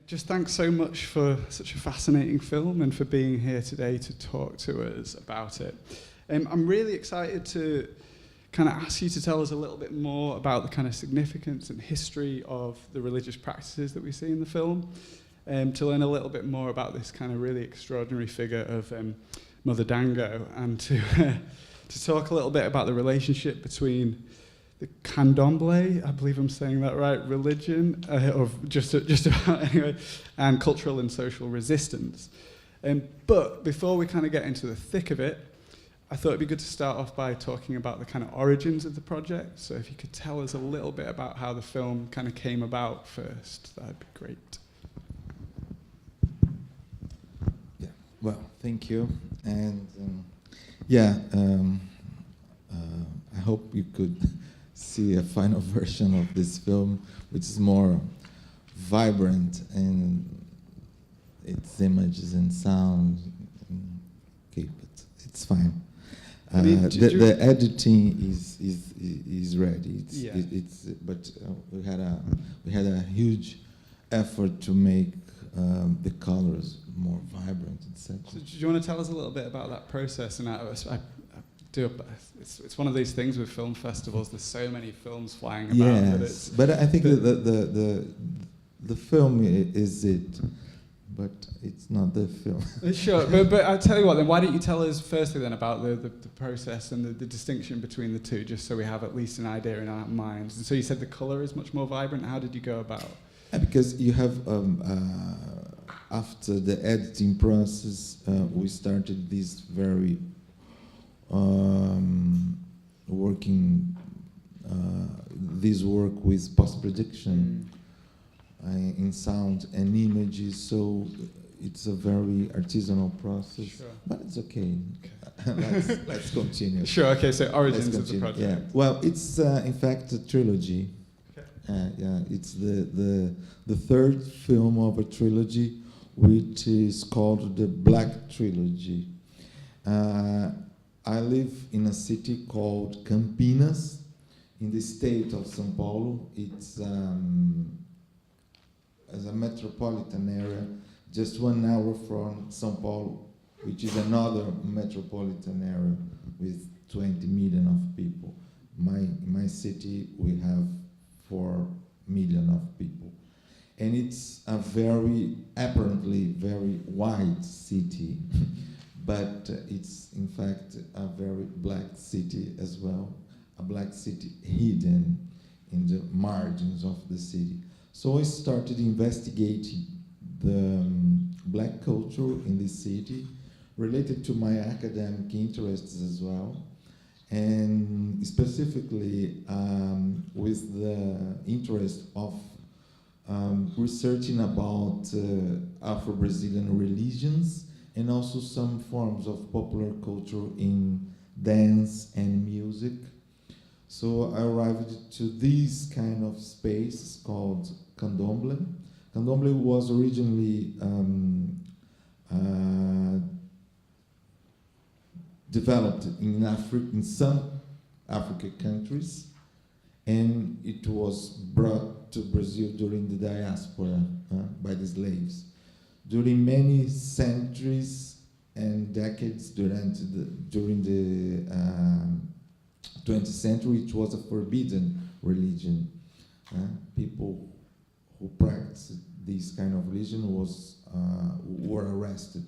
Just thanks so much for such a fascinating film and for being here today to talk to us about it. I'm really excited to kind of ask you to tell us a little bit more about the kind of significance and history of the religious practices that we see in the film, to learn a little bit more about this kind of really extraordinary figure of Mother Dango, and to talk a little bit about the relationship between the candomblé, I believe I'm saying that right, religion, or just about anyway, and cultural and social resistance. But before we kind of get into the thick of it, I thought it'd be good to start off by talking about the kind of origins of the project. So if you could tell us a little bit about how the film kind of came about first, that'd be great. Yeah, well, thank you. And I hope you could see a final version of this film, which is more vibrant in its images and sound. Okay, but it's fine. The editing is ready. But we had a huge effort to make the colors more vibrant, etc. So do you want to tell us a little bit about that process? And it's one of these things with film festivals. There's so many films flying about. Yes, but I think the film is it, but it's not the film. Sure, but I'll tell you what. Then why don't you tell us firstly then about the process and the distinction between the two, just so we have at least an idea in our minds. And so you said the color is much more vibrant. How did you go about? Because you have after the editing process, we started this very this work with post-production in sound and images, so it's a very artisanal process. Sure. But it's okay. Let's continue. Sure. Okay. So origins of the project. Yeah. Well, it's in fact a trilogy. Okay. It's the third film of a trilogy, which is called the Black Trilogy. I live in a city called Campinas, in the state of São Paulo. It's as a metropolitan area, just 1 hour from São Paulo, which is another metropolitan area with 20 million of people. In my city, we have 4 million of people. And it's a apparently very wide city, but it's in fact a very black city as well, a black city hidden in the margins of the city. So I started investigating the black culture in this city, related to my academic interests as well, and specifically with the interest of researching about Afro-Brazilian religions and also some forms of popular culture in dance and music. So I arrived to this kind of space called candomblé. Candomblé was originally developed in some African countries, and it was brought to Brazil during the diaspora by the slaves. During many centuries and decades during the 20th century, it was a forbidden religion. People who practiced this kind of religion were arrested.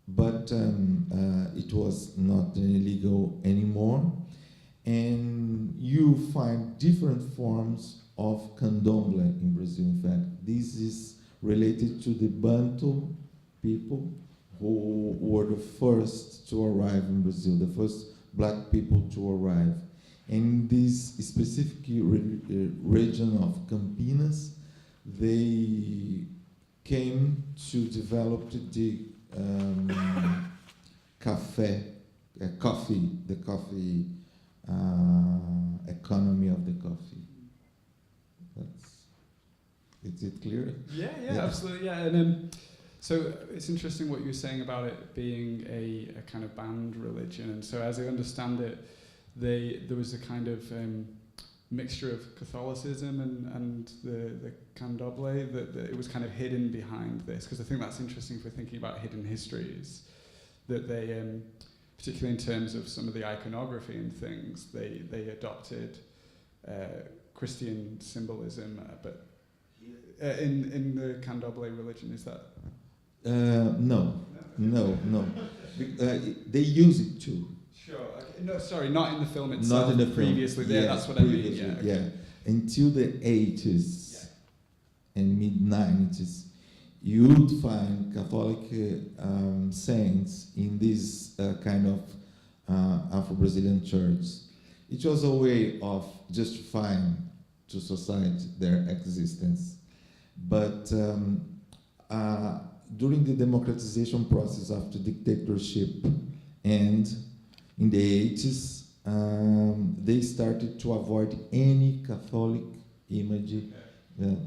But it was not illegal anymore. And you find different forms of candomblé in Brazil. In fact, this is related to the Bantu people who were the first to arrive in Brazil, the first black people to arrive. And in this specific region of Campinas, they came to develop the coffee economy of the coffee. Is it clear? Yeah, absolutely, yeah. And so it's interesting what you were saying about it being a kind of banned religion. And so as I understand it, there was a kind of mixture of Catholicism and the Kendo Blaze, that it was kind of hidden behind this, because I think that's interesting for thinking about hidden histories, that they, particularly in terms of some of the iconography and things, they adopted Christian symbolism, but in the Kendo Blaze religion, is that? No. They use it too. Sure. Okay. No, sorry, not in the film itself. Not in the previously. film. Yeah, Yes, that's what I mean. Yeah. Okay. Yeah. Until the 80s and mid 90s, you would find Catholic saints in this kind of Afro-Brazilian church. It was a way of justifying to society their existence. But during the democratization process after dictatorship and in the 80s, they started to avoid any Catholic image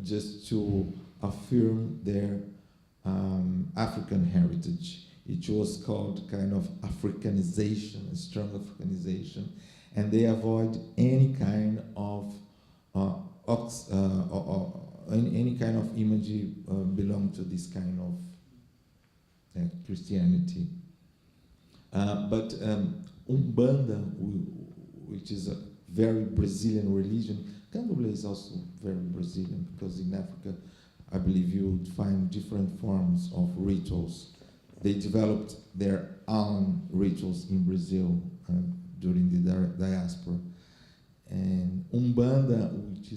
just to affirm their African heritage. It was called kind of Africanization, a strong Africanization, and they avoid any kind of any kind of image belong to this kind of Christianity. But Umbanda, which is a very Brazilian religion, Kendo Blaze is also very Brazilian, because in Africa, I believe you would find different forms of rituals. They developed their own rituals in Brazil during the diaspora. And Umbanda, which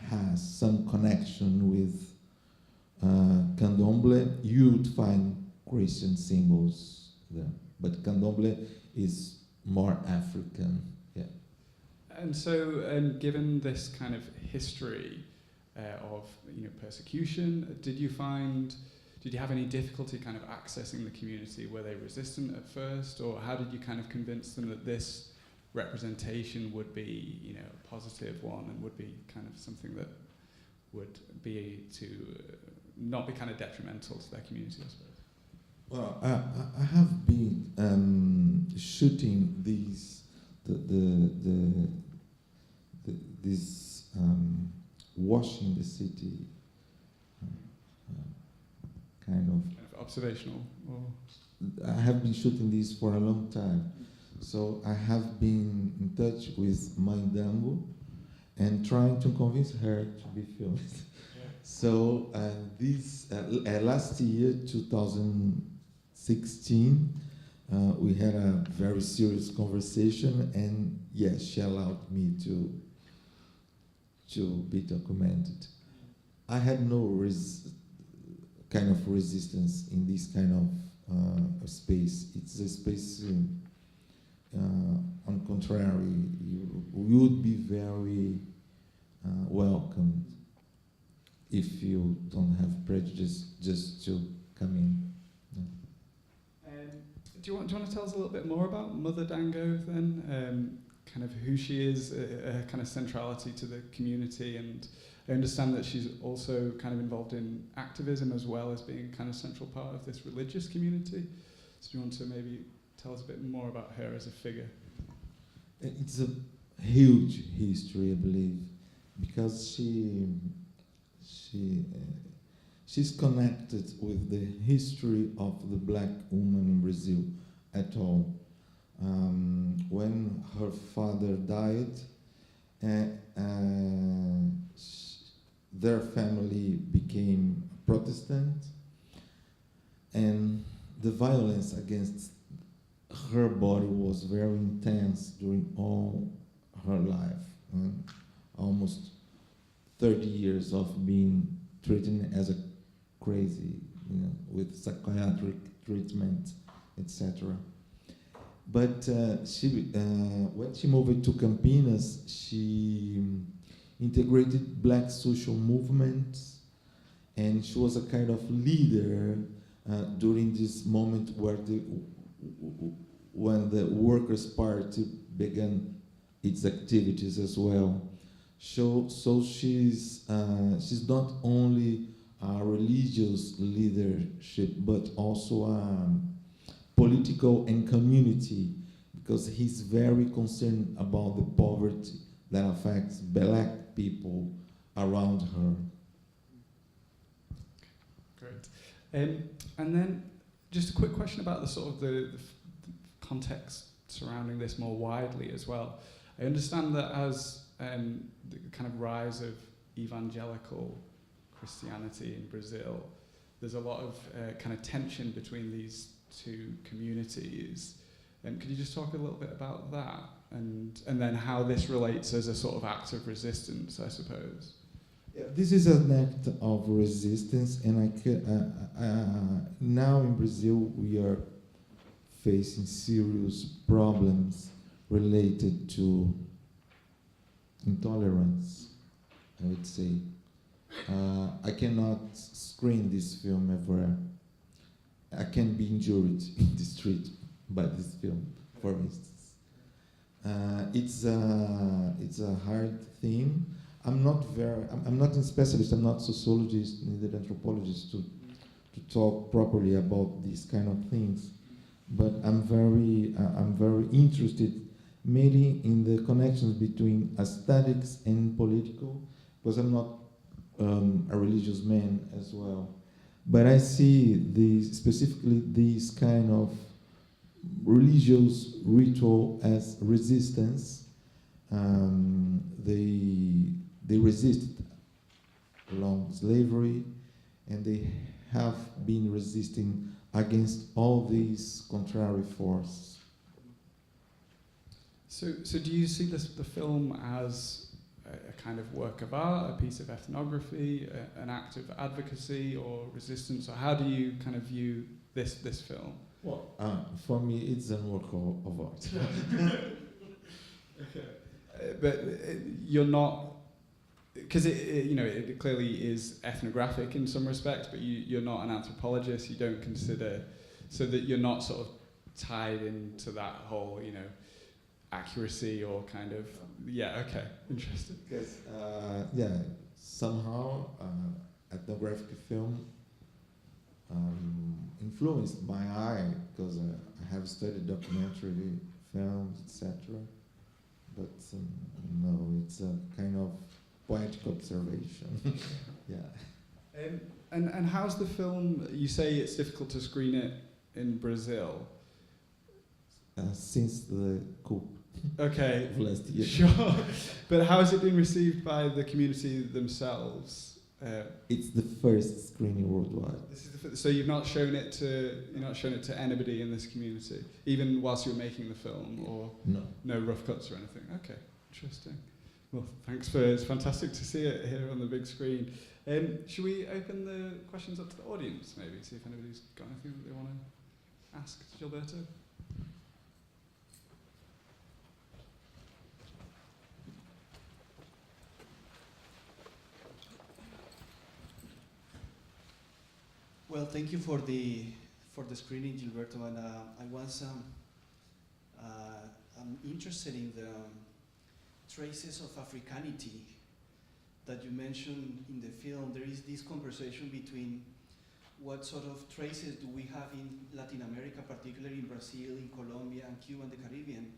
has some connection with Candomblé, you would find Christian symbols there. But Candomblé is more African. Yeah. And so, given this kind of history of persecution, did you have any difficulty kind of accessing the community? Were they resistant at first, or how did you kind of convince them that this representation would be a positive one and would be kind of something that would be to not be kind of detrimental to their community, I suppose? Well, I have been shooting these washing the city kind of observational. Or? I have been shooting these for a long time, so I have been in touch with Maindango and trying to convince her to be filmed. So this last year, 2016, we had a very serious conversation, and yes, she allowed me to be documented. I had no kind of resistance in this kind of space. It's a space, on contrary, you would be very welcomed if you don't have prejudice just to come in. Do you want to tell us a little bit more about Mother Dango then? Kind of who she is, her kind of centrality to the community, and I understand that she's also kind of involved in activism as well as being kind of central part of this religious community. So do you want to maybe tell us a bit more about her as a figure? It's a huge history, I believe, because she's connected with the history of the black woman in Brazil at all. When her father died, their family became Protestant, and the violence against her body was very intense during all her life. Almost 30 years of being treated as a crazy, with psychiatric treatment, etc. But when she moved to Campinas, she integrated black social movements, and she was a kind of leader during this moment when the Workers' Party began its activities as well. So she's not only a religious leadership, but also political and community, because he's very concerned about the poverty that affects black people around her. Great. And then just a quick question about the sort of the context surrounding this more widely as well. I understand that as the kind of rise of evangelical Christianity in Brazil, there's a lot of kind of tension between these two communities. Could you just talk a little bit about that, and then how this relates as a sort of act of resistance, I suppose? Yeah, this is an act of resistance, and now in Brazil we are facing serious problems related to intolerance, I would say. I cannot screen this film ever. I can be injured in the street by this film, for instance. It's a hard theme. I'm not a specialist. I'm not a sociologist, neither anthropologist to talk properly about these kind of things. But I'm very interested, mainly in the connections between aesthetics and political, because I'm not a religious man as well. But I see specifically these kind of religious ritual as resistance. They resisted along slavery, and they have been resisting against all these contrary forces. So do you see the film as a kind of work of art, a piece of ethnography, an act of advocacy or resistance, or how do you kind of view this film? Well, for me, it's a work of art. Okay. But you're not, because it clearly is ethnographic in some respects, but you're not an anthropologist. You don't consider, so that you're not sort of tied into that whole, accuracy or kind of, okay, interesting. Because somehow ethnographic film influenced my eye, because I have studied documentary films, etc. But no, it's a kind of poetic observation. Yeah. And how's the film? You say it's difficult to screen it in Brazil. Since the coup. Okay. Of last year. Sure. But how has it been received by the community themselves? It's the first screening worldwide. This is so you've not shown it to anybody in this community, even whilst you were making the film, or no rough cuts or anything. Okay, interesting. Well, thanks it's fantastic to see it here on the big screen. Should we open the questions up to the audience, maybe, see if anybody's got anything that they want to ask Gilberto? Well, thank you for the screening, Gilberto. And I'm interested in the traces of Africanity that you mentioned in the film. There is this conversation between what sort of traces do we have in Latin America, particularly in Brazil, in Colombia, and Cuba, and the Caribbean,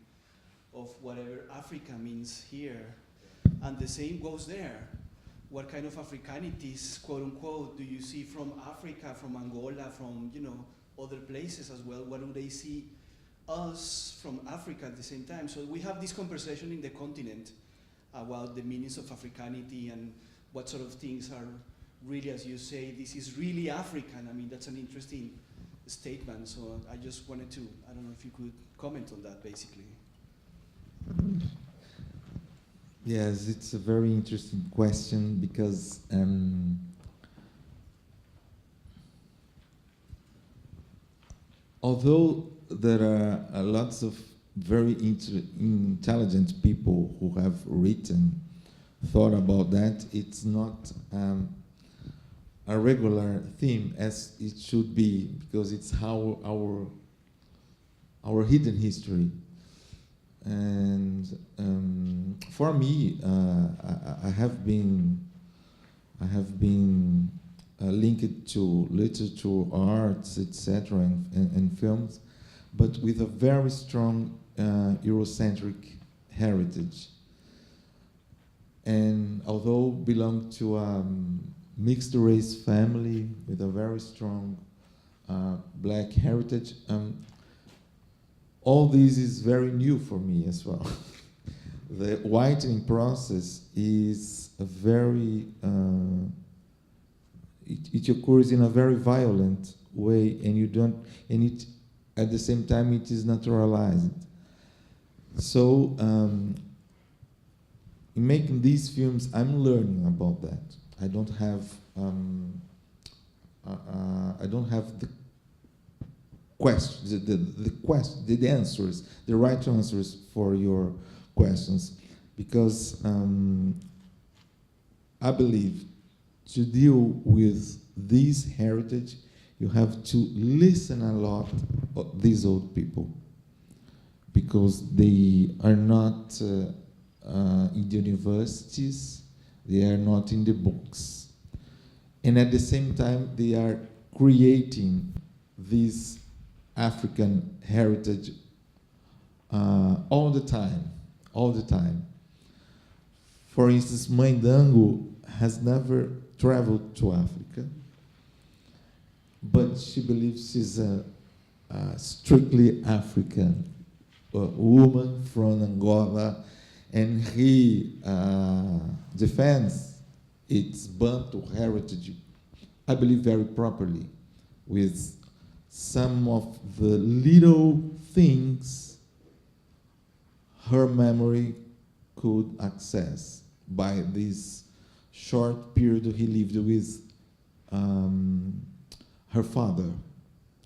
of whatever Africa means here, and the same goes there. What kind of Africanities, quote unquote, do you see from Africa, from Angola, from other places as well? What do they see us from Africa at the same time? So we have this conversation in the continent about the meanings of Africanity and what sort of things are really, as you say, this is really African. I mean, that's an interesting statement. So I just wanted to, I don't know if you could comment on that, basically. Yes, it's a very interesting question, because although there are lots of very intelligent people who have thought about that, it's not a regular theme as it should be, because it's how our hidden history. And for me, I have been linked to literature, arts, etc., and films, but with a very strong Eurocentric heritage. And although belong to a mixed race family with a very strong black heritage, all this is very new for me as well. The whitening process is a very, it occurs in a very violent way, and you don't, and it, at the same time, it is naturalized. So, in making these films, I'm learning about that. I don't have the questions, the answers, the right answers for your questions, because I believe to deal with this heritage, you have to listen a lot of these old people, because they are not in the universities, they are not in the books. And at the same time, they are creating this African heritage all the time. For instance, Mãe Dango has never traveled to Africa, but she believes she's a strictly African woman from Angola, and he defends its Bantu heritage, I believe, very properly, with some of the little things her memory could access by this short period he lived with her father,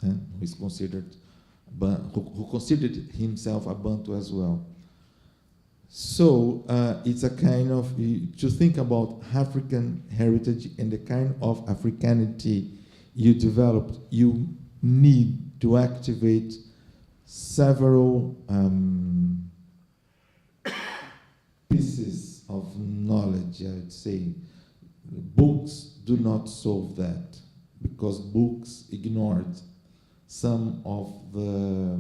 who is considered, who considered himself a Bantu as well. So it's a kind of, to think about African heritage and the kind of Africanity you developed, you need to activate several pieces of knowledge, I would say. Books do not solve that, because books ignored some of the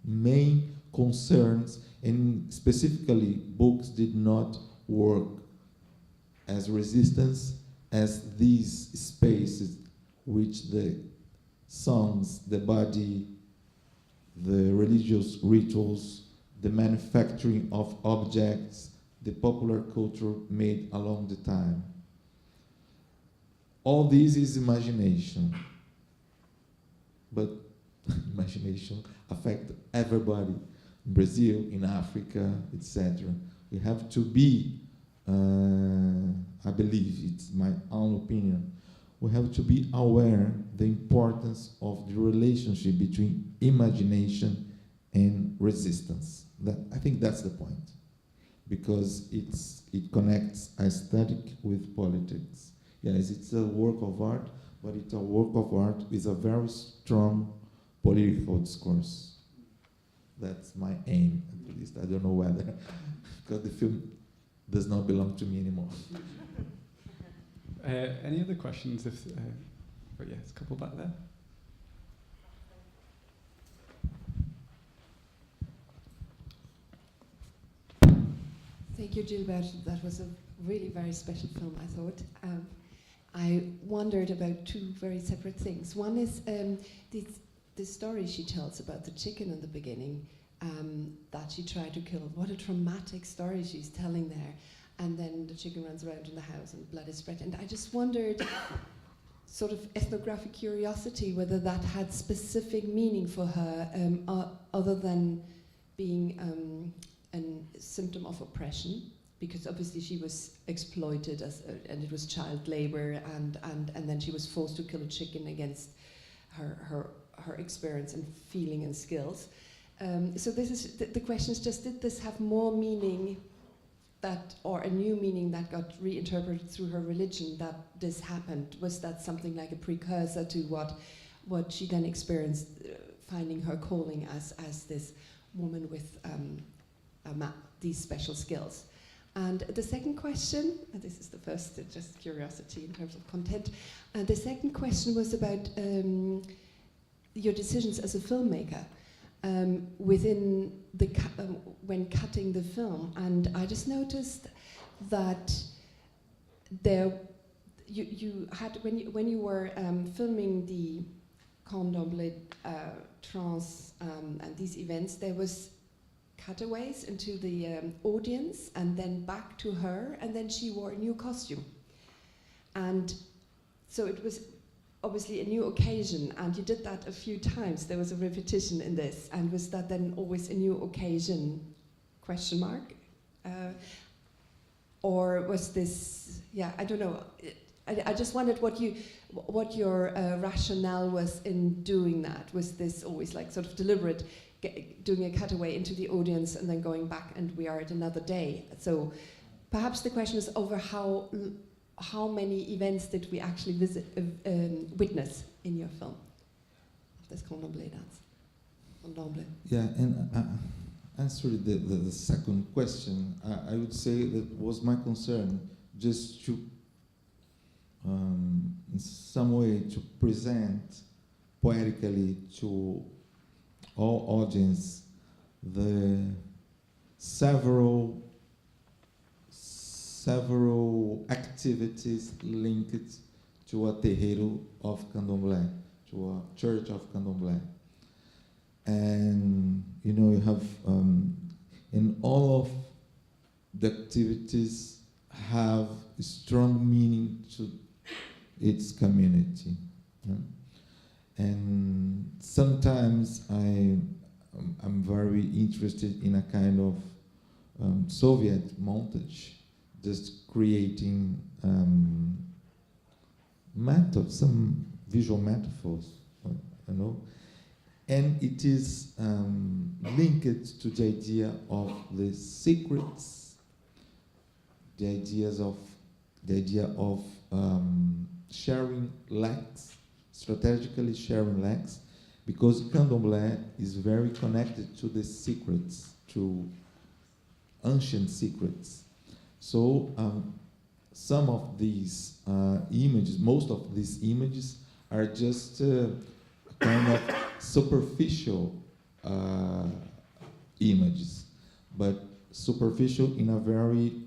main concerns, and specifically books did not work as resistance as these spaces which the songs, the body, the religious rituals, the manufacturing of objects, the popular culture made along the time. All this is imagination, but imagination affects everybody, in Brazil, in Africa, etc. We have to be, I believe, it's my own opinion, we have to be aware the importance of the relationship between imagination and resistance. I think that's the point, because it connects aesthetic with politics. Yes, it's a work of art, but it's a work of art with a very strong political discourse. That's my aim, at least. I don't know whether, because the film does not belong to me anymore. Any other questions? But yeah, there's a couple back there. Thank you, Gilberto. That was a really very special film, I thought. I wondered about two very separate things. One is the story she tells about the chicken in the beginning, that she tried to kill. What a traumatic story she's telling there. And then the chicken runs around in the house and blood is spread. And I just wondered, sort of ethnographic curiosity, whether that had specific meaning for her, other than being a symptom of oppression, because obviously she was exploited and it was child labor, and then she was forced to kill a chicken against her experience and feeling and skills. So this is the question is just, did this have more meaning, that, or a new meaning that got reinterpreted through her religion, that this happened? Was that something like a precursor to what she then experienced, finding her calling as this woman with these special skills? And the second question, and this is the first, just curiosity in terms of content, the second question was about your decisions as a filmmaker. within the when cutting the film, and I just noticed that there you had when you were filming the Kendo Blaze trance and these events, there was cutaways into the audience and then back to her, and then she wore a new costume, and so it was obviously a new occasion, and you did that a few times. There was a repetition in this, and was that then always a new occasion, question mark? Or was this, yeah, I don't know. I just wondered what your rationale was in doing that. Was this always like sort of deliberate, doing a cutaway into the audience and then going back and we are at another day? So perhaps the question is over how many events did we actually witness in your film? This Kendo Blaze dance. Yeah, and answering the second question, I would say that was my concern, just to in some way to present poetically to all audience the several activities linked to a terreiro of Candomblé, to a church of Candomblé. And you have in all of the activities have a strong meaning to its community. And sometimes I'm very interested in a kind of Soviet montage, just creating some visual metaphors, and it is linked to the idea of the secrets, the idea of sharing lacks, strategically sharing lacks, because Candomblé is very connected to the secrets, to ancient secrets. So some of these images, most of these images are just kind of superficial images, but superficial in a very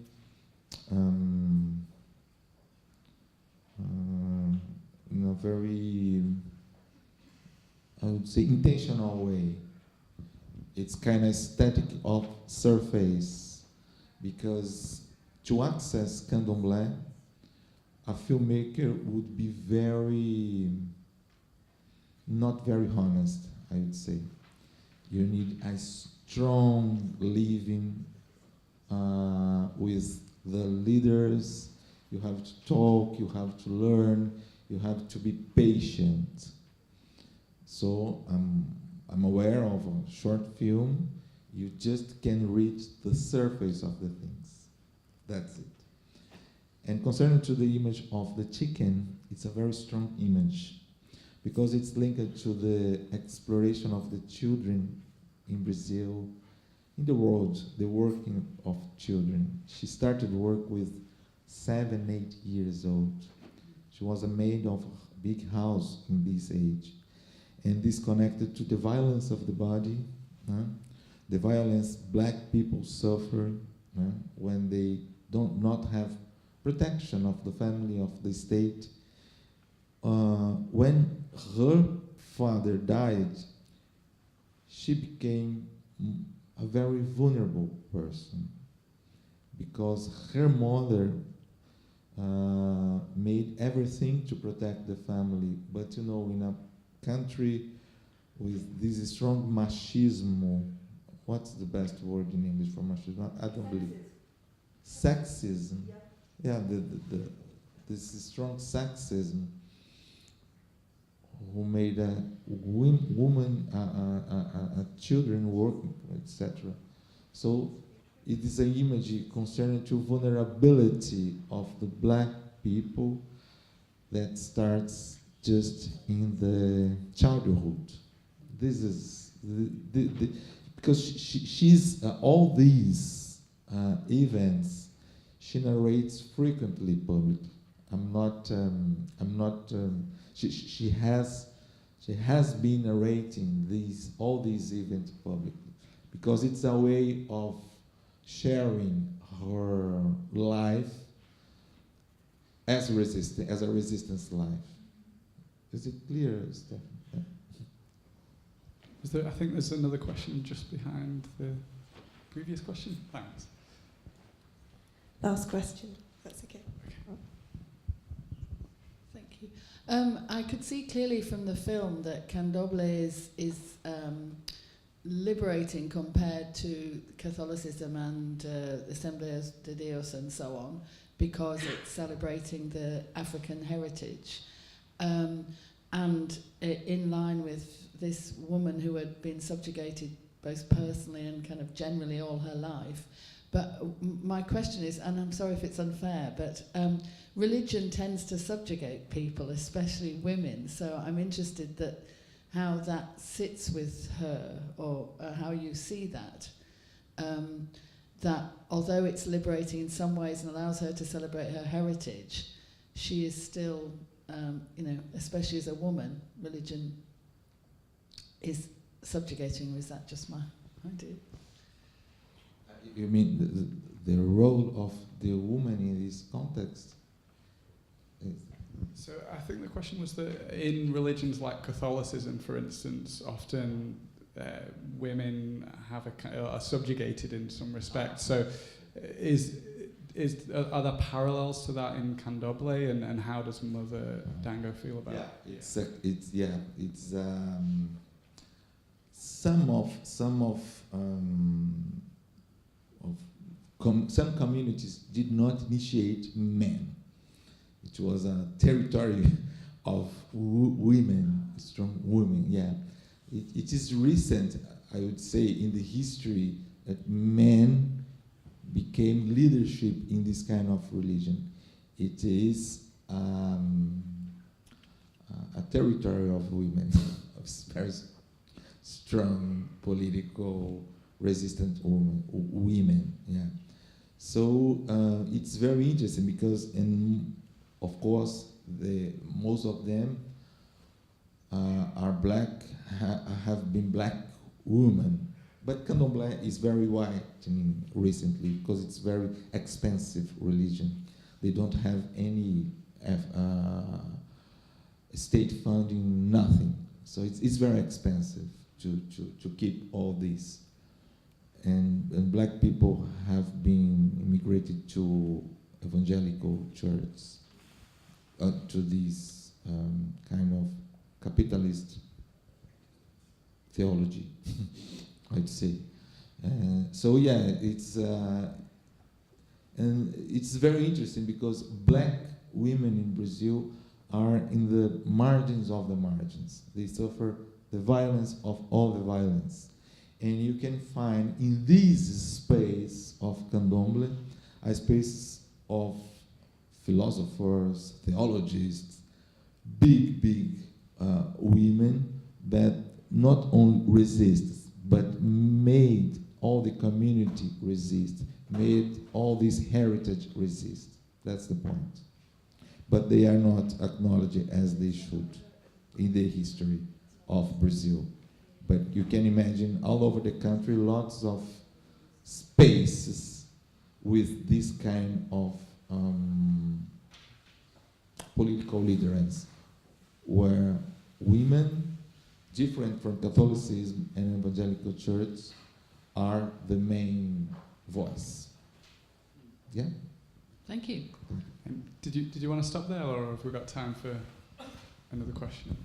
I would say, intentional way. It's kind of aesthetic of surface, because to access Candomblé, a filmmaker would be not very honest, I would say. You need a strong living with the leaders. You have to talk, you have to learn, you have to be patient. So I'm aware of a short film. You just can reach the surface of the things. That's it. And concerning to the image of the chicken, it's a very strong image, because it's linked to the exploration of the children in Brazil, in the world, the working of children. She started work with 7, 8 years old. She was a maid of a big house in this age. And this connected to the violence of the body, the violence black people suffer when they not have protection of the family, of the state. When her father died, she became a very vulnerable person, because her mother made everything to protect the family. But in a country with this strong machismo, what's the best word in English for machismo? I don't believe. Sexism. Yeah, this strong sexism who made a woman, children working, etc. So it is an image concerning to vulnerability of the black people that starts just in the childhood. This is because she's all these events she narrates frequently publicly. She She has been narrating all these events publicly because it's a way of sharing her life as a resistance life. Is it clear, Steph? I think there's another question just behind the previous question. Thanks. Last question. That's okay. Thank you. I could see clearly from the film that Kendo Blaze is liberating compared to Catholicism and Assemblies de Dios and so on, because it's celebrating the African heritage. And in line with this woman who had been subjugated both personally and kind of generally all her life. But my question is, and I'm sorry if it's unfair, but religion tends to subjugate people, especially women. So I'm interested that how that sits with her, or how you see that. That although it's liberating in some ways and allows her to celebrate her heritage, she is still, especially as a woman, religion is subjugating, or is that just my idea? You mean the role of the woman in this context? So I think the question was that in religions like Catholicism, for instance, often women are subjugated in some respect. So are there parallels to that in Candomblé, and how does Mother Dango feel about it? Some communities did not initiate men. It was a territory of women, strong women. Yeah, it is recent, I would say, in the history that men became leadership in this kind of religion. It is a territory of women, of very strong political resistant women. Yeah. So it's very interesting because, of course, most of them are black, have been black women. But Candomblé is very widening recently because it's very expensive religion. They don't have any state funding, nothing. So it's very expensive to keep all this. And black people have been immigrated to evangelical churches, to this kind of capitalist theology, I'd say. So yeah, and it's very interesting because black women in Brazil are in the margins of the margins. They suffer the violence of all the violence. And you can find in this space of Candomblé a space of philosophers, theologists, big women that not only resist, but made all the community resist, made all this heritage resist. That's the point. But they are not acknowledged as they should in the history of Brazil. But you can imagine all over the country lots of spaces with this kind of political leaders, where women, different from Catholicism and evangelical church, are the main voice. Yeah? Thank you. Did you want to stop there, or have we got time for another question?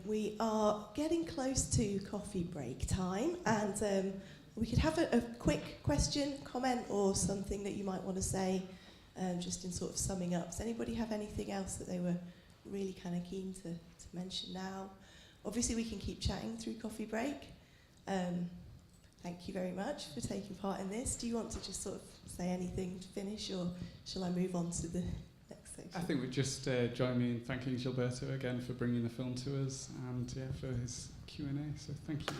We are getting close to coffee break time, and we could have a quick question, comment, or something that you might want to say, just in sort of summing up. Does anybody have anything else that they were really kind of keen to mention now? Obviously, we can keep chatting through coffee break. Thank you very much for taking part in this. Do you want to just sort of say anything to finish, or shall I move on to the next section? I think we'd just join me in thanking Gilberto again for bringing the film to us, and for his Q&A. So thank you.